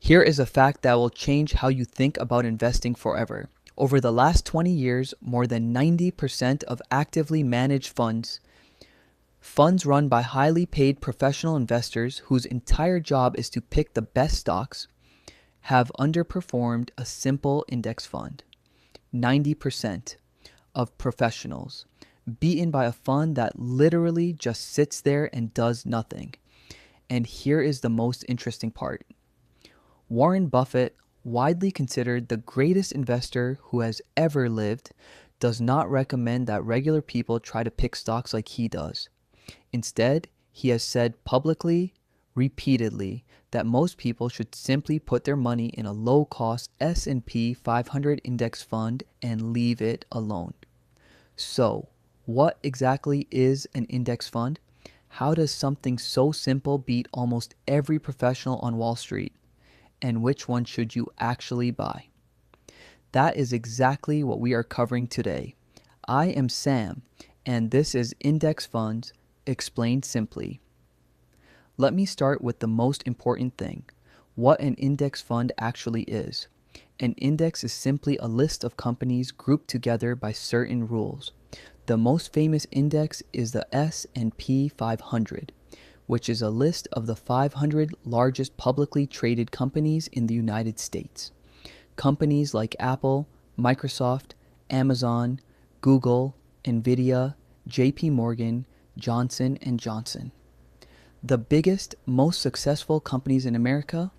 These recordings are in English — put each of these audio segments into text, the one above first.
Here is a fact that will change how you think about investing forever. Over the last 20 years, more than 90% of actively managed funds run by highly paid professional investors whose entire job is to pick the best stocks, have underperformed a simple index fund. 90% of professionals, beaten by a fund that literally just sits there and does nothing. And here is the most interesting part. Warren Buffett, widely considered the greatest investor who has ever lived, does not recommend that regular people try to pick stocks like he does. Instead, he has said publicly, repeatedly, that most people should simply put their money in a low-cost S&P 500 index fund and leave it alone. So, what exactly is an index fund? How does something so simple beat almost every professional on Wall Street? And which one should you actually buy? That is exactly what we are covering today. I am Sam, and this is Index Funds Explained Simply. Let me start with the most important thing, what an index fund actually is. An index is simply a list of companies grouped together by certain rules. The most famous index is the S&P 500, which is a list of the 500 largest publicly traded companies in the United States. Companies like Apple, Microsoft, Amazon, Google, Nvidia, JP Morgan, Johnson & Johnson. The biggest, most successful companies in America,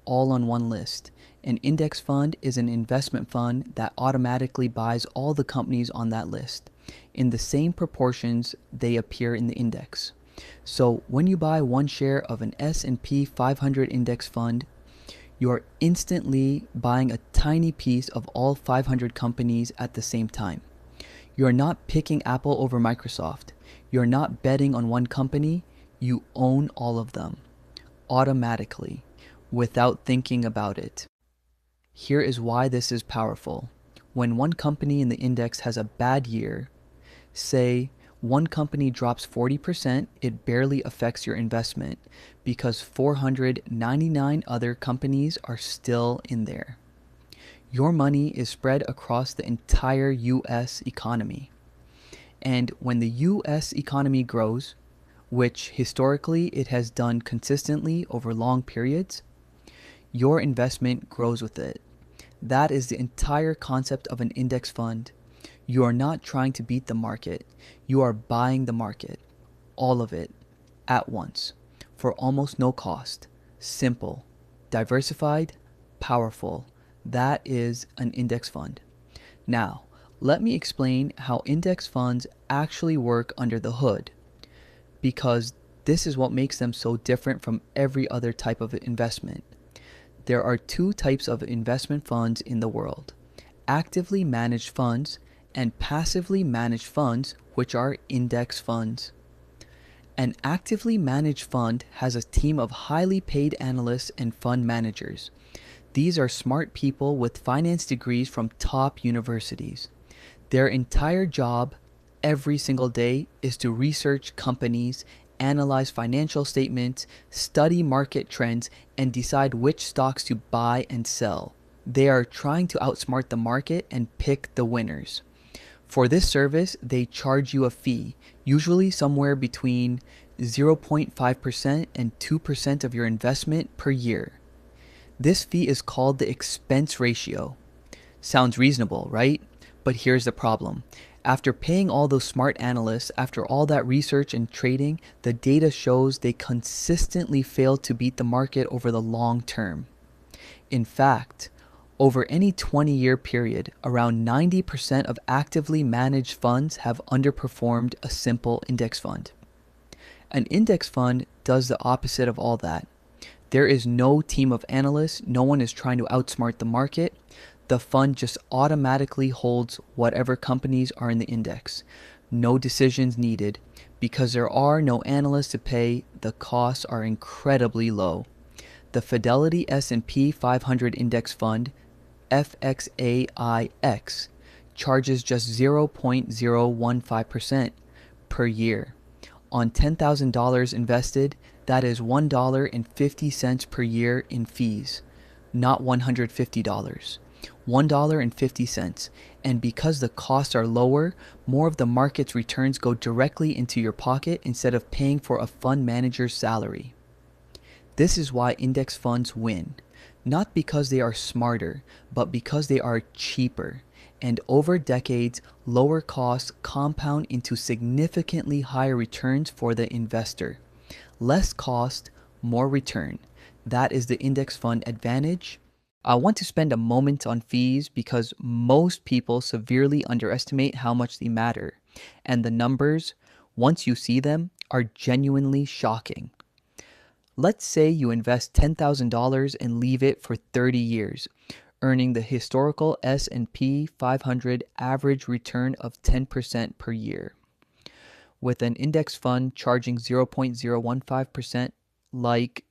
all on one list. An index fund is an investment fund that automatically buys all the companies on that list in the same proportions they appear in the index. So when you buy one share of an S&P 500 index fund, you are instantly buying a tiny piece of all 500 companies at the same time. You are not picking Apple over Microsoft. You are not betting on one company. You own all of them automatically without thinking about it. Here is why this is powerful. When one company in the index has a bad year, say one company drops 40%, it barely affects your investment because 499 other companies are still in there. Your money is spread across the entire US economy. And when the US economy grows, which historically it has done consistently over long periods, your investment grows with it. That is the entire concept of an index fund. You are not trying to beat the market. You are buying the market, all of it, at once, for almost no cost. Simple, diversified, powerful. That is an index fund. Now, let me explain how index funds actually work under the hood, because this is what makes them so different from every other type of investment. There are two types of investment funds in the world: actively managed funds and passively managed funds, which are index funds. An actively managed fund has a team of highly paid analysts and fund managers. These are smart people with finance degrees from top universities. Their entire job every single day is to research companies, analyze financial statements, study market trends, and decide which stocks to buy and sell. They are trying to outsmart the market and pick the winners. For this service, they charge you a fee, usually somewhere between 0.5% and 2% of your investment per year. This fee is called the expense ratio. Sounds reasonable, right? But here's the problem. After paying all those smart analysts, after all that research and trading, the data shows they consistently fail to beat the market over the long term. In fact, over any 20-year period, around 90% of actively managed funds have underperformed a simple index fund. An index fund does the opposite of all that. There is no team of analysts, no one is trying to outsmart the market. The fund just automatically holds whatever companies are in the index. No decisions needed. Because there are no analysts to pay, the costs are incredibly low. The Fidelity S&P 500 Index Fund, FXAIX, charges just 0.015% per year. On $10,000 invested, that is $1.50 per year in fees. not $150. $1.50. And because the costs are lower, more of the market's returns go directly into your pocket instead of paying for a fund manager's salary. This is why index funds win. Not because they are smarter, but because they are cheaper. And over decades, lower costs compound into significantly higher returns for the investor. Less cost, more return. That is the index fund advantage. I want to spend a moment on fees because most people severely underestimate how much they matter. And the numbers, once you see them, are genuinely shocking. Let's say you invest $10,000 and leave it for 30 years, earning the historical S&P 500 average return of 10% per year. With an index fund charging 0.015% like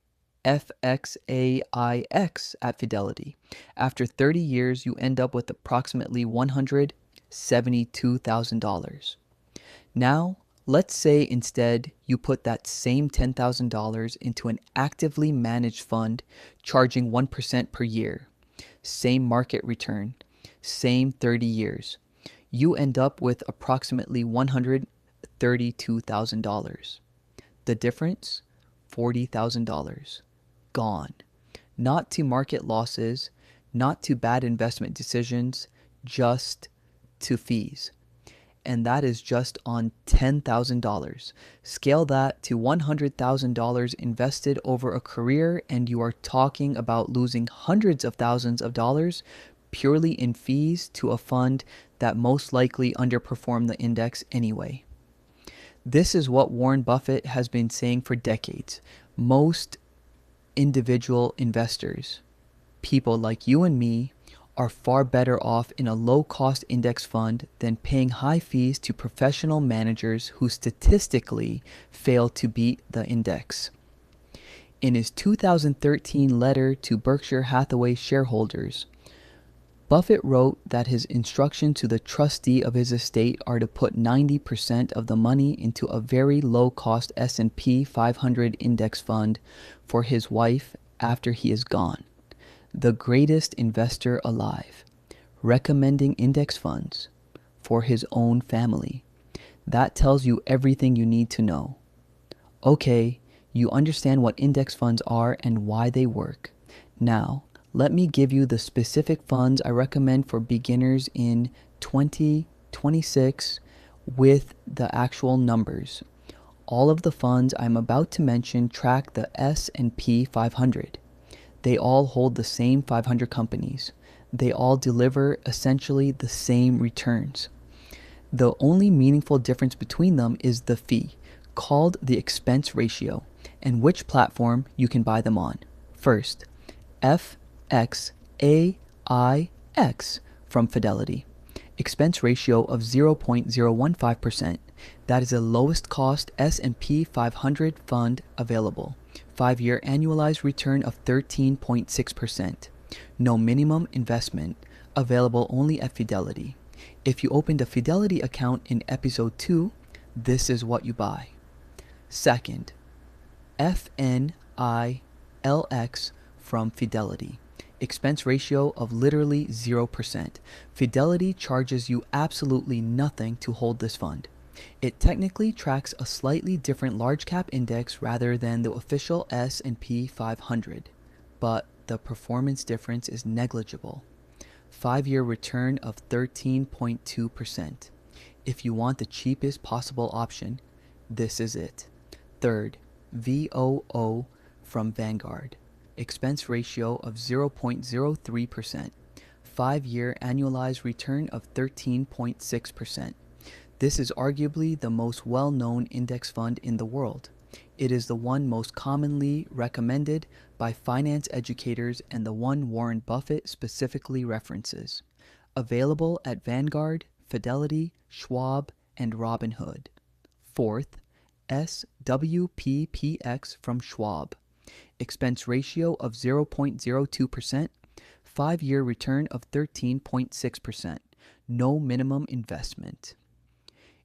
FXAIX at Fidelity. After 30 years, you end up with approximately $172,000. Now, let's say instead you put that same $10,000 into an actively managed fund charging 1% per year. Same market return, same 30 years. You end up with approximately $132,000. The difference? $40,000. Gone. Not to market losses, not to bad investment decisions, just to fees. And that is just on $10,000. Scale that to $100,000 invested over a career, and you are talking about losing hundreds of thousands of dollars purely in fees to a fund that most likely underperformed the index anyway. This is what Warren Buffett has been saying for decades. Most individual investors, people like you and me, are far better off in a low-cost index fund than paying high fees to professional managers who statistically fail to beat the index. In his 2013 letter to Berkshire Hathaway shareholders, Buffett wrote that his instructions to the trustee of his estate are to put 90% of the money into a very low-cost S&P 500 index fund for his wife after he is gone. The greatest investor alive, recommending index funds for his own family. That tells you everything you need to know. Okay, you understand what index funds are and why they work. Now, let me give you the specific funds I recommend for beginners in 2026 with the actual numbers. All of the funds I'm about to mention track the S&P 500. They all hold the same 500 companies. They all deliver essentially the same returns. The only meaningful difference between them is the fee, called the expense ratio, and which platform you can buy them on. First, FXAIX from Fidelity. Expense ratio of 0.015%. That is the lowest cost S&P 500 fund available. 5-year annualized return of 13.6%. No minimum investment. Available only at Fidelity. If you opened a Fidelity account in episode 2, this is what you buy. Second, FNILX from Fidelity. Expense ratio of literally 0%. Fidelity charges you absolutely nothing to hold this fund. It technically tracks a slightly different large cap index rather than the official S&P 500, but the performance difference is negligible. 5-year return of 13.2%. If you want the cheapest possible option, this is it. Third, VOO from Vanguard. Expense ratio of 0.03%. 5-year annualized return of 13.6%. This is arguably the most well-known index fund in the world. It is the one most commonly recommended by finance educators and the one Warren Buffett specifically references. Available at Vanguard, Fidelity, Schwab, and Robinhood. Fourth, SWPPX from Schwab. Expense ratio of 0.02%. 5-year return of 13.6%. No minimum investment.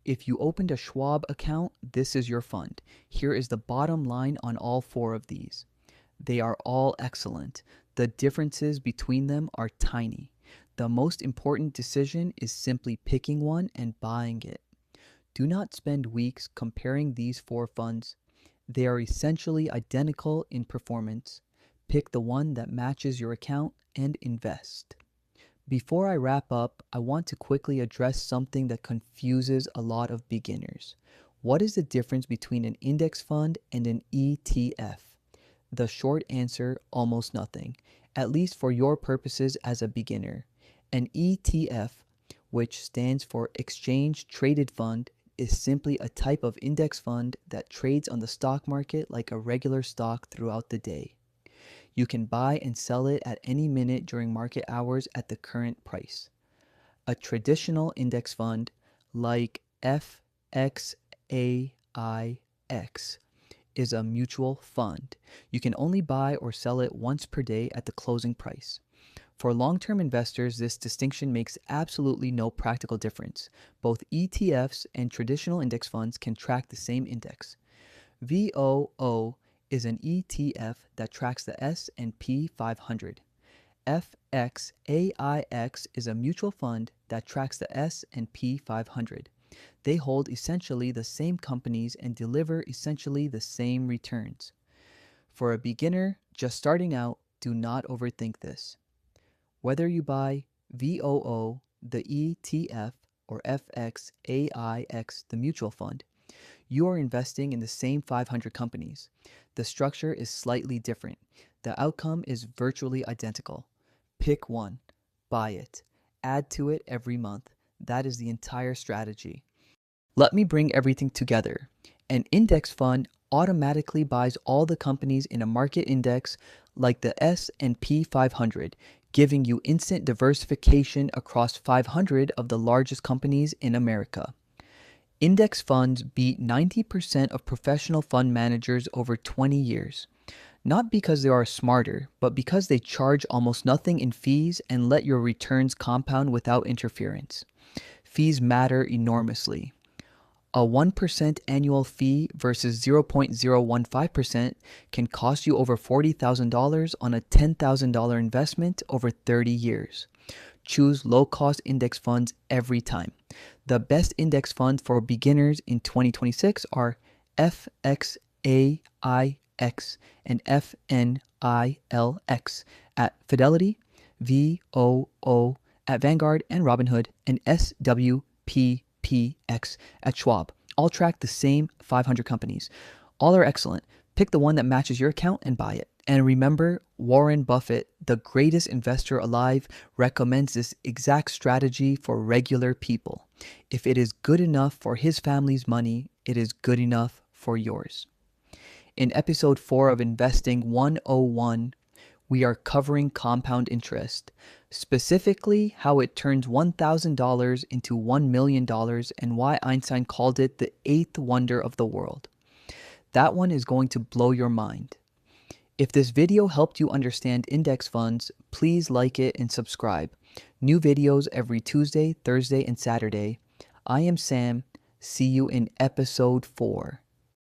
If you opened a Schwab account, this is your fund. Here is the bottom line on all 4 of these. They are all excellent. The differences between them are tiny. The most important decision is simply picking one and buying it. Do not spend weeks comparing these four funds. They are essentially identical in performance. Pick the one that matches your account and invest. Before I wrap up, I want to quickly address something that confuses a lot of beginners. What is the difference between an index fund and an ETF? The short answer, almost nothing, at least for your purposes as a beginner. An ETF, which stands for Exchange Traded Fund, is simply a type of index fund that trades on the stock market like a regular stock throughout the day. You can buy and sell it at any minute during market hours at the current price. A traditional index fund, like FXAIX, is a mutual fund. You can only buy or sell it once per day at the closing price. For long-term investors, this distinction makes absolutely no practical difference. Both ETFs and traditional index funds can track the same index. VOO is an ETF that tracks the S&P 500. FXAIX is a mutual fund that tracks the S&P 500. They hold essentially the same companies and deliver essentially the same returns. For a beginner just starting out, do not overthink this. Whether you buy VOO, the ETF, or FXAIX, the mutual fund, you are investing in the same 500 companies. The structure is slightly different. The outcome is virtually identical. Pick one, buy it, add to it every month. That is the entire strategy. Let me bring everything together. An index fund automatically buys all the companies in a market index like the S&P 500, giving you instant diversification across 500 of the largest companies in America. Index funds beat 90% of professional fund managers over 20 years. Not because they are smarter, but because they charge almost nothing in fees and let your returns compound without interference. Fees matter enormously. A 1% annual fee versus 0.015% can cost you over $40,000 on a $10,000 investment over 30 years. Choose low-cost index funds every time. The best index funds for beginners in 2026 are FXAIX and FNILX at Fidelity, VOO at Vanguard and Robinhood, and SWPPX at Schwab. All track the same 500 companies. All are excellent. Pick the one that matches your account and buy it. And remember, Warren Buffett, the greatest investor alive, recommends this exact strategy for regular people. If it is good enough for his family's money, it is good enough for yours. In episode 4 of Investing 101, we are covering compound interest, specifically how it turns $1,000 into $1 million and why Einstein called it the eighth wonder of the world. That one is going to blow your mind. If this video helped you understand index funds, please like it and subscribe. New videos every Tuesday, Thursday, and Saturday. I am Sam. See you in episode 4.